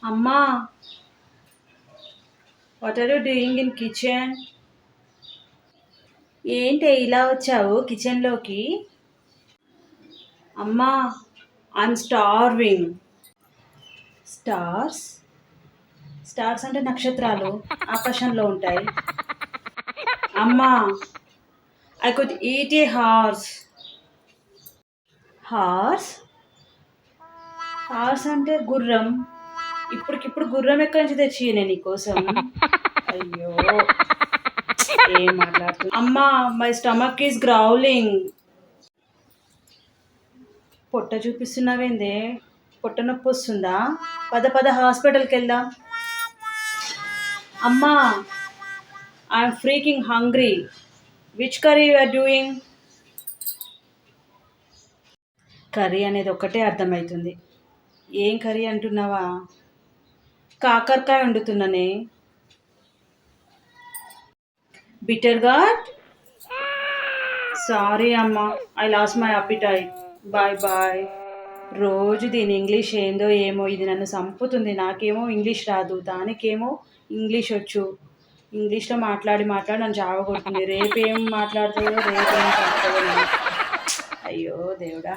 అమ్మా, what are you doing in kitchen? ఏంటి ఇలా వచ్చావు కిచెన్లోకి? అమ్మా, ఐఎమ్ స్టార్వింగ్. స్టార్స్? స్టార్స్ అంటే నక్షత్రాలు ఆకాశంలో ఉంటాయి. అమ్మా, I could eat a horse. Horse? Horse అంటే గుర్రం. ఇప్పటికిప్పుడు గుర్రం ఎక్కడి నుంచి తెచ్చి నేను నీకోసం? అయ్యో, ఏం మాట్లాడుతు అమ్మా, మై స్టమక్ ఈస్ గ్రౌలింగ్. పొట్ట చూపిస్తున్నావేందే? పొట్ట నొప్పి వస్తుందా? పద పద హాస్పిటల్కి వెళ్దాం. అమ్మా, I'm freaking hungry. Which curry you are doing? Curry అనేది ఒక్కటే అర్థమవుతుంది. ఏం కర్రీ అంటున్నావా? కాకరకాయ వండుతున్నానే. Bitter got? సారీ అమ్మా, I lost my appetite. Bye bye. రోజు దీని ఇంగ్లీష్ ఏందో ఏమో, ఇది నన్ను చంపుతుంది. నాకేమో ఇంగ్లీష్ రాదు, దానికేమో ఇంగ్లీష్ వచ్చు. ఇంగ్లీష్లో మాట్లాడి మాట్లాడి నన్ను చావగొడుతుంది. రేపేం మాట్లాడుతుందో, రేపేం చంపుతుందో. అయ్యో దేవుడా.